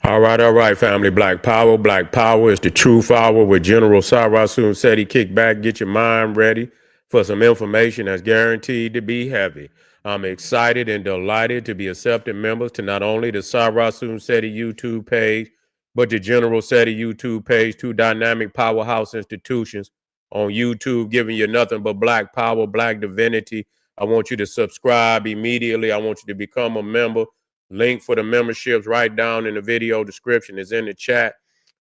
All right, family. Black Power. Black Power is the truth hour with General Sarasun Seti. Kick back, get your mind ready for some information that's guaranteed to be heavy. I'm excited and delighted to be accepting members to not only the Sarasun Seti YouTube page, but the General Seti YouTube page, two dynamic powerhouse institutions on YouTube, giving you nothing but black power, black divinity. I want you to subscribe immediately. I want you to become a member. Link for the memberships right down in the video description is in the chat.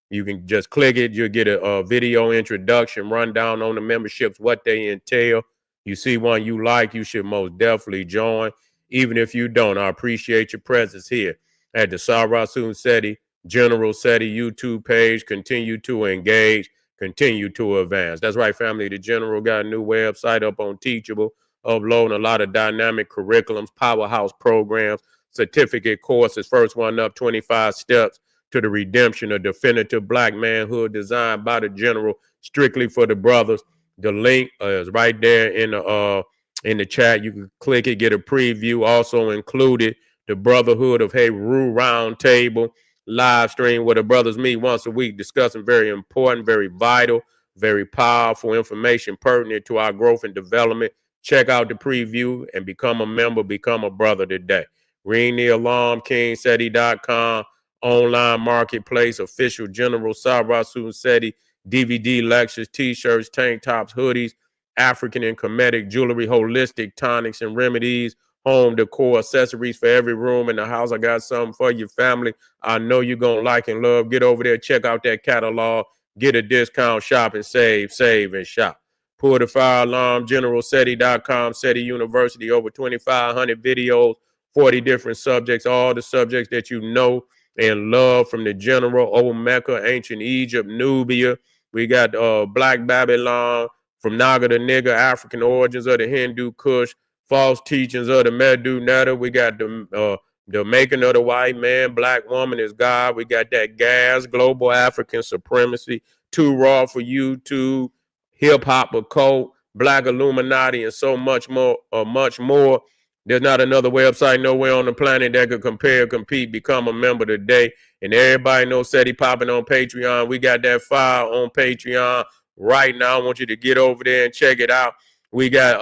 You can just click it. You'll get a video introduction, rundown on the memberships, what they entail. You see one you like, you should most definitely join. Even if you don't, I appreciate your presence here at the Sarasun Seti General Seti YouTube page. Continue to engage, continue to advance. That's right, family. The General got a new website up on Teachable, uploading a lot of dynamic curriculums, powerhouse programs, certificate courses. First one up, 25 steps to the redemption of definitive black manhood, designed by the General, strictly for the brothers. The link is right there in the chat. You can click it, get a preview. Also included the Brotherhood of Heru Roundtable live stream where the brothers meet once a week, discussing very important, very vital, very powerful information pertinent to our growth and development. Check out the preview and become a member, become a brother today. Ring the alarm, kingseti.com, online marketplace, official General Sarasun Seti, DVD lectures, t-shirts, tank tops, hoodies, African and Kemetic jewelry, holistic tonics and remedies, home decor, accessories for every room in the house. I got something for your family I know you're going to like and love. Get over there, check out that catalog, get a discount, shop and save and shop. Pull the fire alarm, generalseti.com, Seti University, over 2,500 videos, 40 different subjects, all the subjects that you know and love from the General, Old Mecca, Ancient Egypt, Nubia. We got Black Babylon, from Naga to Nigga, African origins of the Hindu Kush, false teachings of the Medu Netta. We got the making of the white man, black woman is God. We got that gas, global African supremacy, too raw for YouTube, hip hop occult, black Illuminati, and so much more, much more. There's not another website nowhere on the planet that could compare, compete, become a member today. And everybody knows Seti popping on Patreon. We got that file on Patreon right now. I want you to get over there and check it out. We got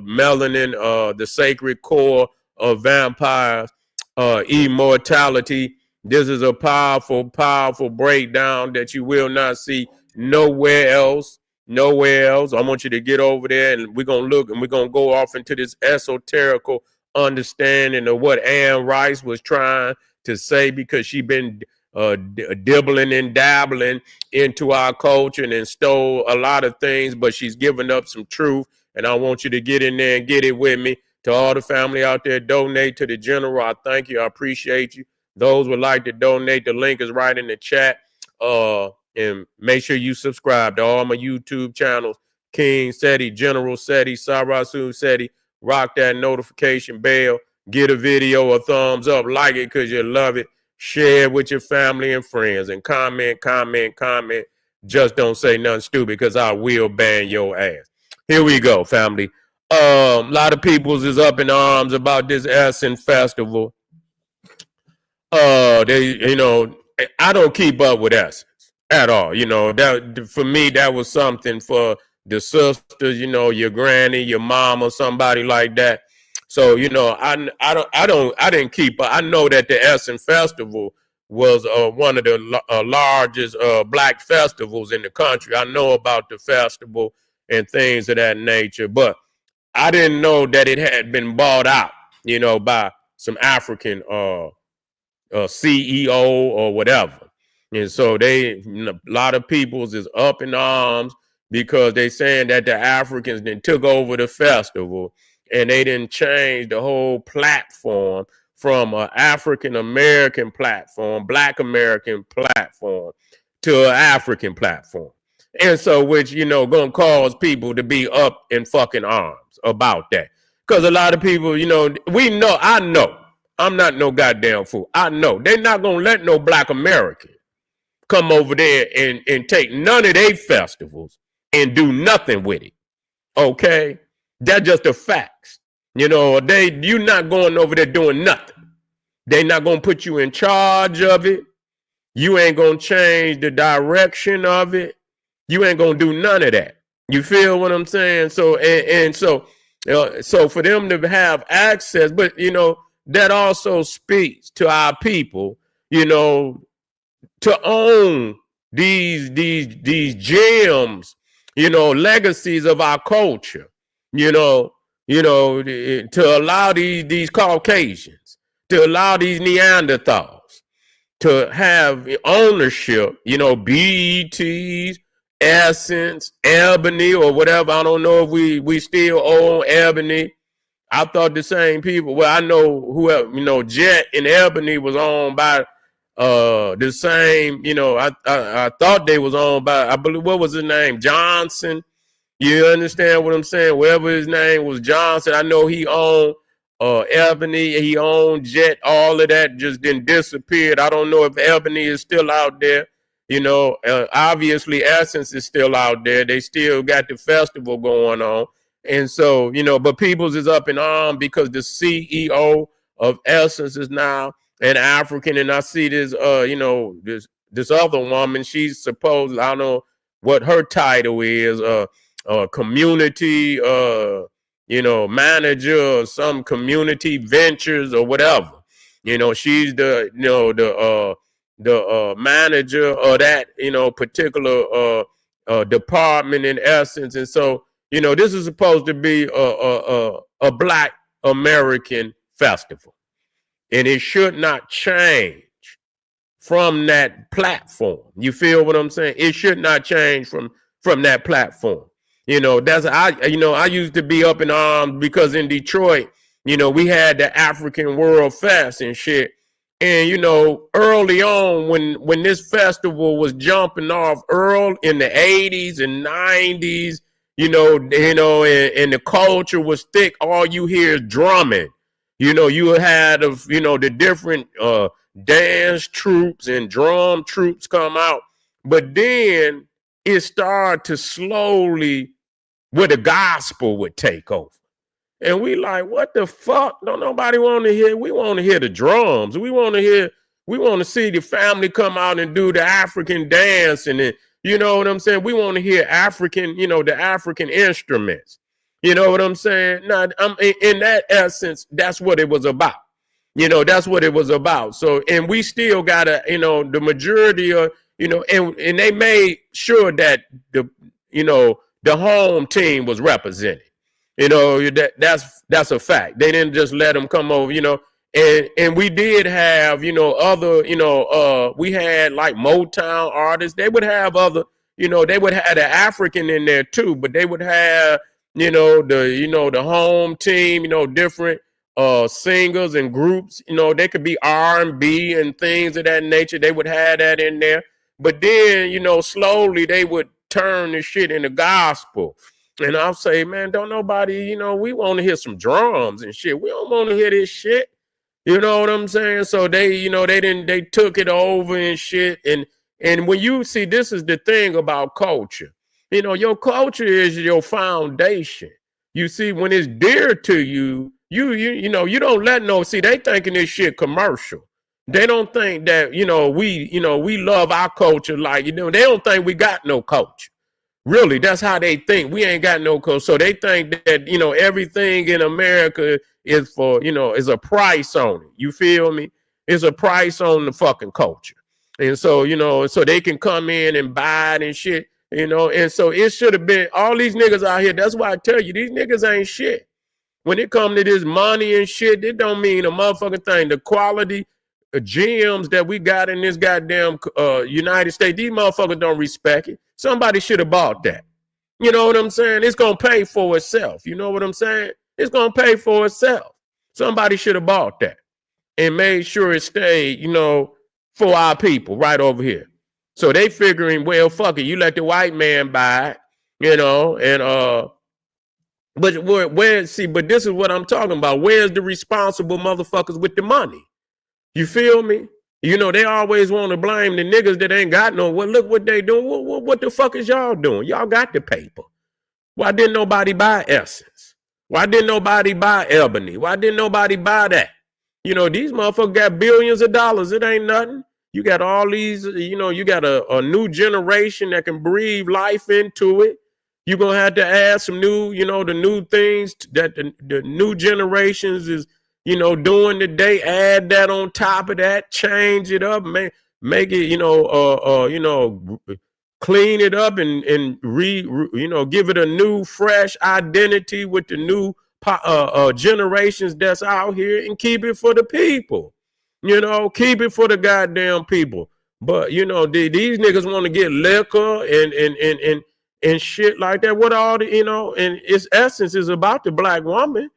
Melanin, the sacred core of vampires, immortality. This is a powerful, powerful breakdown that you will not see nowhere else. Nowhere else. I want you to get over there and we're going to look and we're going to go off into this esoterical understanding of what Anne Rice was trying to say, because she been dibbling and dabbling into our culture and stole a lot of things, but she's given up some truth. And I want you to get in there and get it with me. To all the family out there, donate to the General. I thank you. I appreciate you. Those would like to donate, the link is right in the chat. And make sure you subscribe to all my YouTube channels, King Seti, General Seti, Sarasun Seti. Rock that notification bell. Get a video a thumbs up. Like it because you love it. Share it with your family and friends. And comment. Just don't say nothing stupid, because I will ban your ass. Here we go, family. A lot of peoples is up in arms about this Essen festival. I don't keep up with Essen at all. That for me, that was something for the sisters, your granny, your mama, somebody like that. So, I didn't keep up. I know that the Essen Festival was one of the largest black festivals in the country. I know about the festival and things of that nature, but I didn't know that it had been bought out, by some African CEO or whatever. And so a lot of peoples is up in arms because they saying that the Africans then took over the festival and they didn't change the whole platform from an African American platform, Black American platform, to an African platform. And so, which, gonna cause people to be up in fucking arms about that. Because a lot of people, I know, I'm not no goddamn fool. I know they're not gonna let no Black American come over there and take none of their festivals and do nothing with it. Okay? That's just the facts. You're not going over there doing nothing. They're not gonna put you in charge of it. You ain't gonna change the direction of it. You ain't gonna do none of that. You feel what I'm saying? So so for them to have access, but that also speaks to our people, to own these gems, legacies of our culture, you know, to allow these Caucasians, to allow these Neanderthals to have ownership, BETs, Essence, Ebony, or whatever. I don't know if we still own Ebony. I thought the same people. Well, I know whoever, Jet and Ebony was owned by the same, I thought they was owned by, I believe, what was his name? Johnson. You understand what I'm saying? Whatever his name was, Johnson. I know he owned Ebony, he owned Jet, all of that just then disappeared. I don't know if Ebony is still out there. Obviously Essence is still out there. They still got the festival going on. And so, but Peoples is up in arms because the CEO of Essence is now an African. And I see this, this other woman, she's supposed, I don't know what her title is, community, manager or some community ventures or whatever. She's the manager of that, particular department in Essence. And so, this is supposed to be a Black American festival, and it should not change from that platform. You feel what I'm saying? It should not change from that platform. I used to be up in arms because in Detroit, we had the African World Fest and shit. And, early on when this festival was jumping off early in the 80s and 90s, and the culture was thick, all you hear is drumming. You had the different dance troops and drum troops come out. But then it started to slowly, where the gospel would take over. And we like, what the fuck? Don't nobody want to hear? We want to hear the drums. We want to see the family come out and do the African dance. And then, you know what I'm saying? We want to hear African, the African instruments. You know what I'm saying? Now, in that essence, that's what it was about. That's what it was about. So, and we still got to, the majority of, and they made sure that the home team was represented. That's a fact. They didn't just let them come over, and we did have, other, we had like Motown artists. They would have other, they would have the African in there too, but they would have, the home team, different singers and groups, they could be R&B and things of that nature. They would have that in there. But then, slowly they would turn the shit into gospel. And I'll say, man, don't nobody, we want to hear some drums and shit. We don't want to hear this shit. You know what I'm saying? So they, they took it over and shit. And when you see, this is the thing about culture. Your culture is your foundation. You see, when it's dear to you, you don't let they thinking this shit commercial. They don't think that, we love our culture like, they don't think we got no culture. Really, that's how they think. We ain't got no culture. So they think that, everything in America is for, is a price on it. You feel me? It's a price on the fucking culture. And so, so they can come in and buy it and shit, and so it should have been all these niggas out here. That's why I tell you, these niggas ain't shit. When it come to this money and shit, it don't mean a motherfucking thing. The quality gems that we got in this goddamn United States, these motherfuckers don't respect it. Somebody should have bought that. You know what I'm saying? It's going to pay for itself. You know what I'm saying? It's going to pay for itself. Somebody should have bought that and made sure it stayed, for our people right over here. So they figuring, well, fuck it. You let the white man buy it, and but but this is what I'm talking about. Where's the responsible motherfuckers with the money? You feel me? They always want to blame the niggas that ain't got no. Well, look what they doing. What the fuck is y'all doing? Y'all got the paper. Why didn't nobody buy Essence? Why didn't nobody buy Ebony? Why didn't nobody buy that? These motherfuckers got billions of dollars. It ain't nothing. You got all these, you got a new generation that can breathe life into it. You're going to have to add some new, the new things that the new generations is, doing today. Add that on top of that, change it up, make it, clean it up and give it a new, fresh identity with the new generations that's out here, and keep it for the people. Keep it for the goddamn people. But these niggas want to get liquor and shit like that. What all the and its essence is about the black woman.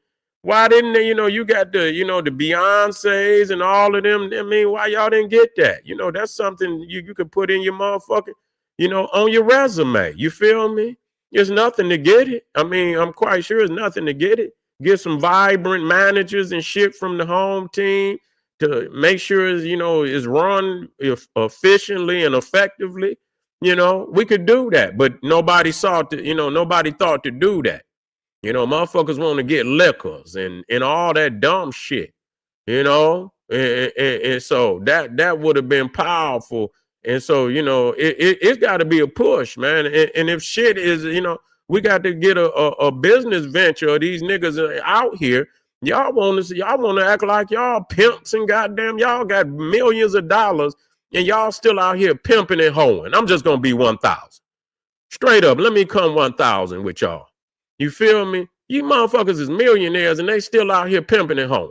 Why didn't they, you got the the Beyoncés and all of them. I mean, why y'all didn't get that? That's something you could put in your motherfucking, on your resume. You feel me? There's nothing to get it. I mean, I'm quite sure there's nothing to get it. Get some vibrant managers and shit from the home team to make sure is run efficiently and effectively. We could do that, but nobody thought to do that. Motherfuckers want to get liquors and all that dumb shit, and so that would have been powerful. And so, it's got to be a push, man. And if shit is, we got to get a business venture of these niggas out here. Y'all want to act like y'all pimps and goddamn y'all got millions of dollars and y'all still out here pimping and hoeing. I'm just going to be 1,000. Straight up, let me come 1,000 with y'all. You feel me? You motherfuckers is millionaires and they still out here pimping and hoeing.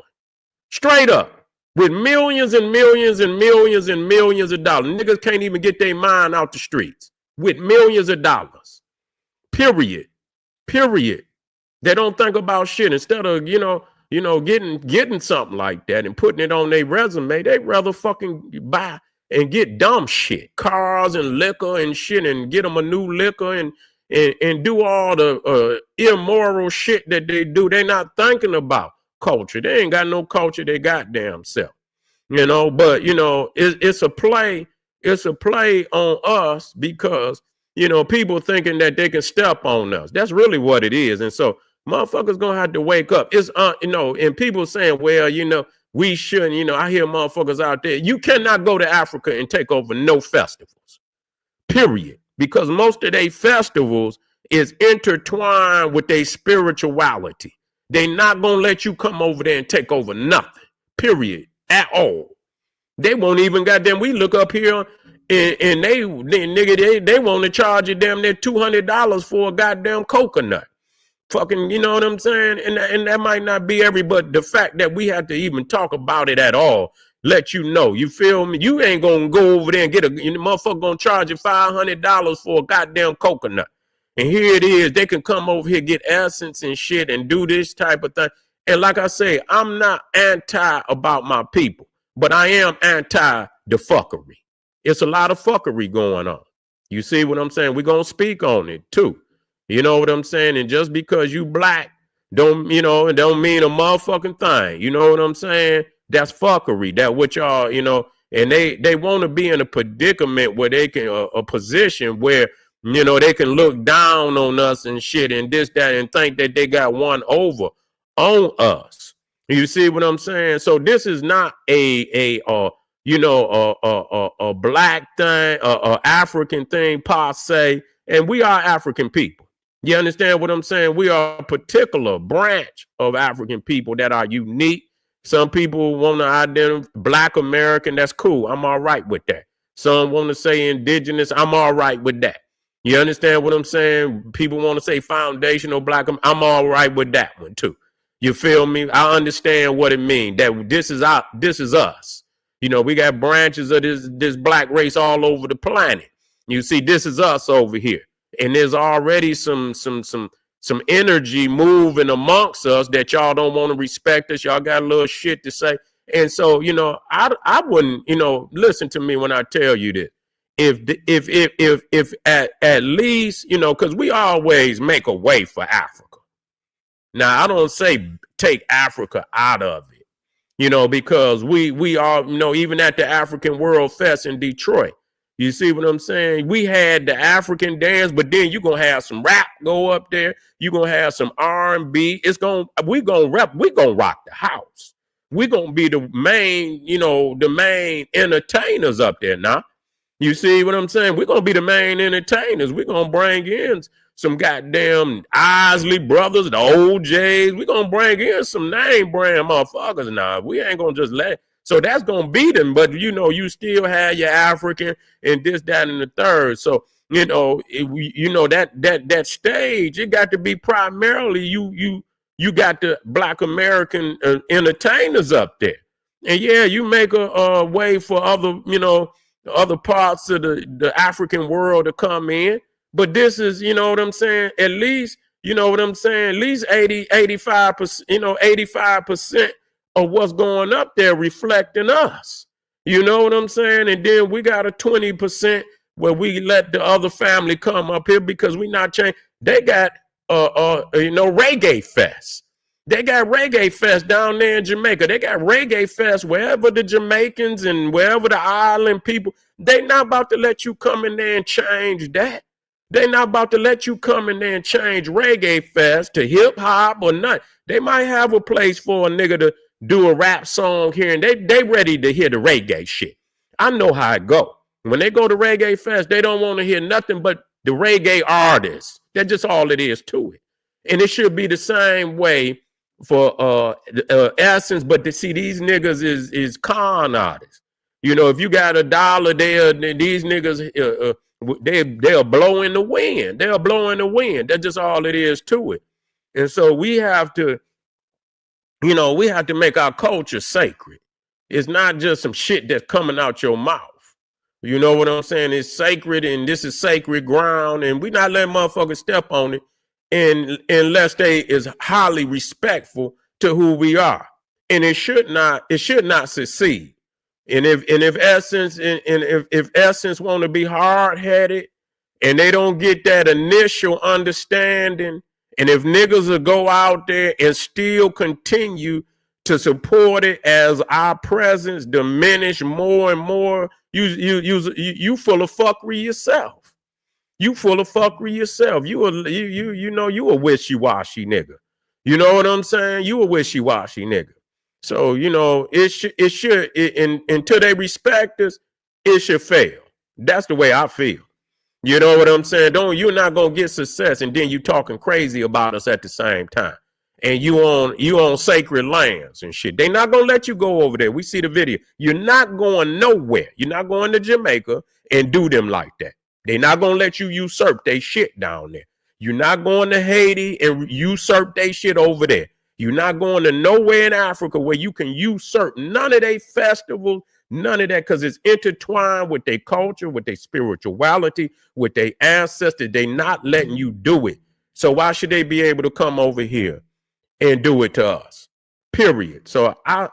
Straight up. With millions and millions and millions and millions of dollars. Niggas can't even get their mind out the streets. With millions of dollars. Period. They don't think about shit. Instead of, getting something like that and putting it on their resume, they rather fucking buy and get dumb shit. Cars and liquor and shit, and get them a new liquor and do all the immoral shit that they do. They're not thinking about culture. They ain't got no culture, they goddamn self. But it's a play on us because people thinking that they can step on us. That's really what it is. And so motherfuckers gonna have to wake up. It's and people saying, well, we shouldn't, I hear motherfuckers out there. You cannot go to Africa and take over no festivals. Period. Because most of their festivals is intertwined with their spirituality. They not gonna let you come over there and take over nothing. Period. At all. They won't even goddamn. We look up here and they want to charge you damn near $200 for a goddamn coconut. Fucking, you know what I'm saying? And that might not be but the fact that we have to even talk about it at all, let you know. You feel me? You ain't gonna go over there and get motherfucker gonna charge you $500 for a goddamn coconut. And here it is. They can come over here, get essence and shit and do this type of thing. And like I say, I'm not anti about my people, but I am anti the fuckery. It's a lot of fuckery going on. You see what I'm saying? We're going to speak on it too. You know what I'm saying? And just because you black don't mean a motherfucking thing. You know what I'm saying? That's fuckery. That what y'all, and they want to be in a predicament where they can, a position where, they can look down on us and shit and this, that, and think that they got one over on us. You see what I'm saying? So this is not a black thing, a African thing per se, and we are African people. You understand what I'm saying? We are a particular branch of African people that are unique. Some people want to identify Black American. That's cool. I'm all right with that. Some want to say indigenous. I'm all right with that. You understand what I'm saying? People want to say foundational Black. I'm all right with that one too. You feel me? I understand what it means. That this is us. We got branches of this black race all over the planet. You see, this is us over here. And there's already some energy moving amongst us that y'all don't want to respect us. Y'all got a little shit to say. And so, I wouldn't, listen to me when I tell you this. If at least, because we always make a way for Africa. Now, I don't say take Africa out of it, because we are, even at the African World Fest in Detroit, you see what I'm saying? We had the African dance, but then you're going to have some rap go up there. You're going to have some R&B. We're going to rock the house. we're gonna be the main, the main entertainers up there now. You see what I'm saying? We're gonna be the main entertainers. We're gonna bring in some goddamn Isley brothers, the OJs. We're gonna bring in some name brand motherfuckers now. We ain't gonna just let. So that's gonna beat them. But you still have your African and this, that, and the third. So that stage, it got to be primarily you got the Black American entertainers up there. And yeah, you make a way for other parts of the African world to come in. But this is, what I'm saying, at least, at least 85%, 85% of what's going up there reflecting us. You know what I'm saying? And then we got a 20% where we let the other family come up here because we not changing. They got, Reggae Fest. They got Reggae Fest down there in Jamaica. They got Reggae Fest wherever the Jamaicans and wherever the island people, they not about to let you come in there and change that. They not about to let you come in there and change Reggae Fest to hip hop or not. They might have a place for a nigga to do a rap song here and they ready to hear the reggae shit. I know how it go. When they go to Reggae Fest, they don't want to hear nothing but the reggae artists. That's just all it is to it. And it should be the same way for Essence, but to see these niggas is con artists. If you got $1, these niggas they'll blow in the wind. They'll blow in the wind. That's just all it is to it. And so we have to make our culture sacred. It's not just some shit that's coming out your mouth. You know what I'm saying? It's sacred, and this is sacred ground, and we not letting motherfuckers step on it, and unless they is highly respectful to who we are. And it should not succeed. And if Essence want to be hard-headed and they don't get that initial understanding, and if niggas will go out there and still continue to support it as our presence diminish more and more, you full of fuckery yourself. You full of fuckery yourself. You a wishy-washy nigga. You know what I'm saying? You a wishy-washy nigga. So, it should, until they respect us, it should fail. That's the way I feel. You know what I'm saying? You're not going to get success and then you talking crazy about us at the same time. And you on sacred lands and shit. They not going to let you go over there. We see the video. You're not going nowhere. You're not going to Jamaica and do them like that. They're not going to let you usurp their shit down there. You're not going to Haiti and usurp their shit over there. You're not going to nowhere in Africa where you can usurp none of their festivals, none of that, because it's intertwined with their culture, with their spirituality, with their ancestors. They not letting you do it. So why should they be able to come over here and do it to us? Period. So I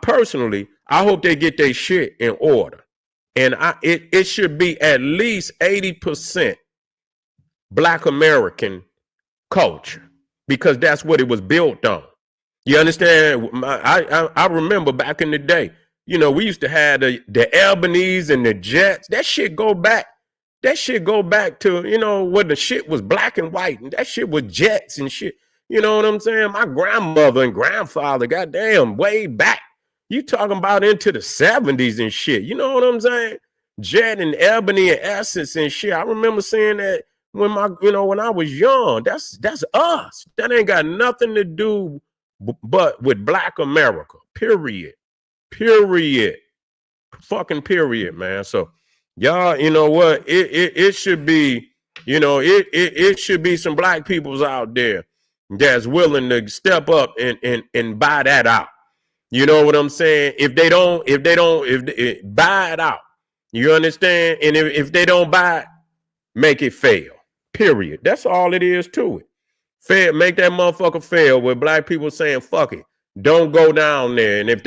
personally, I hope they get their shit in order. And it should be at least 80% Black American culture, because that's what it was built on. You understand? I remember back in the day, we used to have the Ebonies and the Jets. That shit go back to, when the shit was black and white, and that shit was Jets and shit. You know what I'm saying? My grandmother and grandfather, goddamn, way back. You talking about into the 70s and shit. You know what I'm saying? Jet and Ebony and Essence and shit. I remember seeing that when I was young. That's us. That ain't got nothing to do but with Black America. Period. Fucking period, man. So y'all, you know what? It should be, it should be some Black peoples out there that's willing to step up and buy that out. You know what I'm saying? If they buy it out, you understand? And if they don't buy it, make it fail. Period. That's all it is to it. Fail, make that motherfucker fail with Black people saying, fuck it. Don't go down there. And if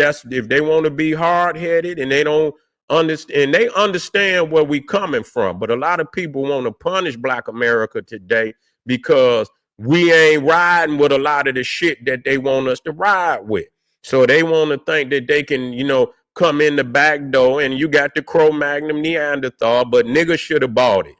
they want to be hard-headed and they don't understand, they understand where we coming from. But a lot of people want to punish Black America today because we ain't riding with a lot of the shit that they want us to ride with. So they want to think that they can, come in the back door and you got the Cro-Magnon Neanderthal, but niggas should have bought it.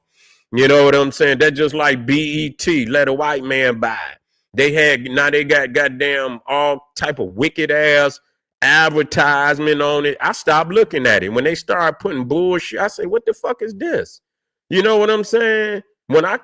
You know what I'm saying? That's just like BET. Let a white man buy it. Now they got goddamn all type of wicked ass advertisement on it. I stopped looking at it. When they started putting bullshit, I say, what the fuck is this? You know what I'm saying? When I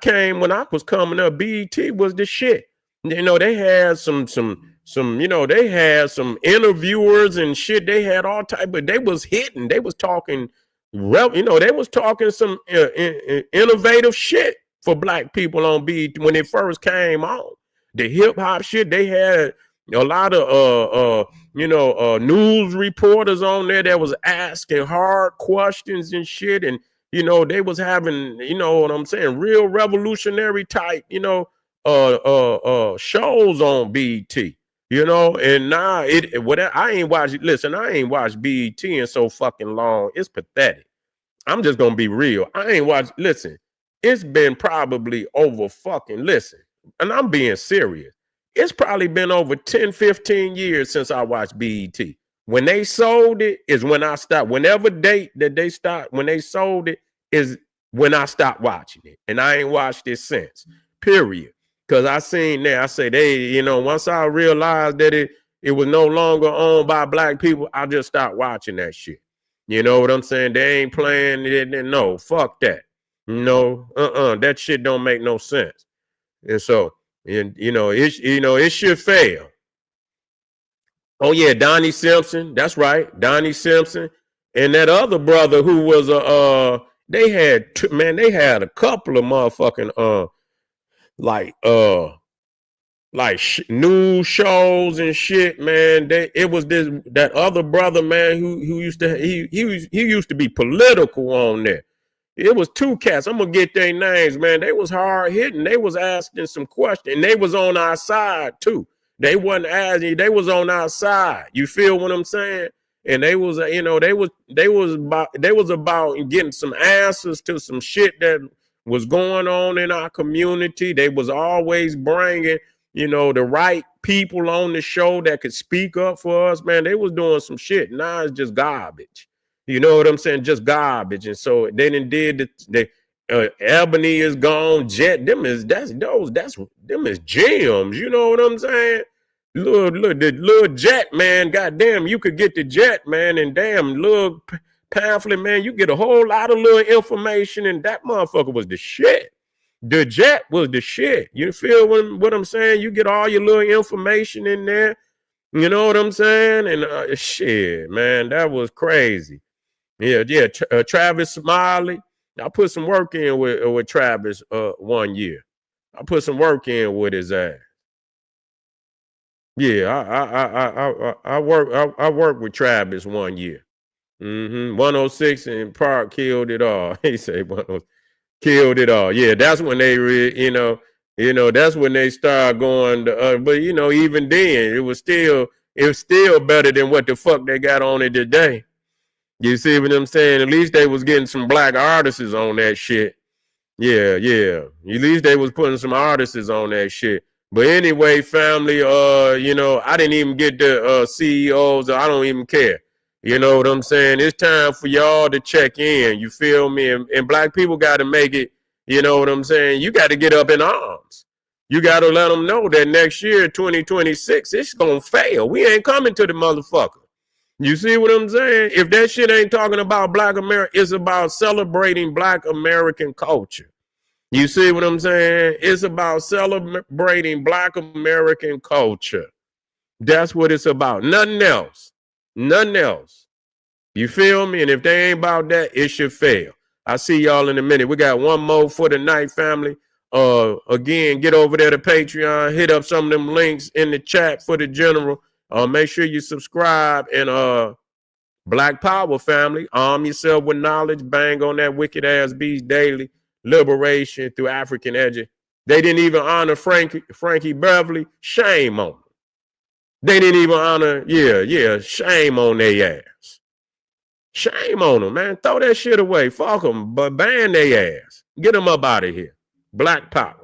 was coming up, BET was the shit. You know, they had some, they had some interviewers and shit. They had all type of, they was hitting. They was talking, they was talking some innovative shit for black people on BET when it first came on. The hip hop shit, they had a lot of news reporters on there that was asking hard questions and shit, and they was having, what I'm saying, real revolutionary type, shows on BET, and now I ain't watched BET in so fucking long. It's pathetic. I'm just gonna be real. I ain't watched. Listen, it's been probably over fucking. Listen, and I'm being serious. It's probably been over 10, 15 years since I watched BET. When they sold it is when I stopped. Whenever date that they stopped, when they sold it is when I stopped watching it. And I ain't watched it since, period. Because I seen there, I say, once I realized that it was no longer owned by black people, I just stopped watching that shit. You know what I'm saying? They ain't playing it. No, fuck that. That shit don't make no sense. And so, it should fail. Oh yeah, Donnie Simpson. That's right, Donnie Simpson, and that other brother who was they had a couple of motherfucking news shows and shit, man. It was that other brother, man, who used to he used to be political on there. It was two cats. I'm gonna get their names, man. They was hard hitting. They was asking some questions, and they was on our side too. They wasn't asking. They was on our side. You feel what I'm saying? And they was, they was about getting some answers to some shit that was going on in our community. They was always bringing, the right people on the show that could speak up for us, man. They was doing some shit. Now it's just garbage. You know what I'm saying? Just garbage. And so they done did Ebony is gone. Jet, them is gems. You know what I'm saying? Look, the little Jet, man. Goddamn, you could get the Jet, man, and damn little pamphlet, man. You get a whole lot of little information, and that motherfucker was the shit. The Jet was the shit. You feel what I'm saying? You get all your little information in there. You know what I'm saying? And shit, man, that was crazy. Yeah. Travis Smiley. I put some work in with Travis 1 year. I put some work in with his ass. Yeah, I worked with Travis 1 year. 106 and Park killed it all. He said 106 killed it all. Yeah, that's when they that's when they start going to, but even then it was still better than what the fuck they got on it today. You see what I'm saying? At least they was getting some black artists on that shit. Yeah. At least they was putting some artists on that shit. But anyway, family, I didn't even get the CEOs. I don't even care. You know what I'm saying? It's time for y'all to check in. You feel me? And black people got to make it. You know what I'm saying? You got to get up in arms. You got to let them know that next year, 2026, it's going to fail. We ain't coming to the motherfucker. You see what I'm saying? If that shit ain't talking about black America, it's about celebrating black American culture. You see what I'm saying? It's about celebrating black American culture. That's what it's about. Nothing else. Nothing else. You feel me? And if they ain't about that, it should fail. I'll see y'all in a minute. We got one more for the night, family. Again, get over there to Patreon. Hit up some of them links in the chat for the general. Make sure you subscribe, and Black Power, family. Arm yourself with knowledge. Bang on that wicked ass beast daily. Liberation through African edge. They didn't even honor Frankie Beverly. Shame on them. They didn't even honor, shame on their ass. Shame on them, man. Throw that shit away. Fuck them, but ban their ass. Get them up out of here. Black Power.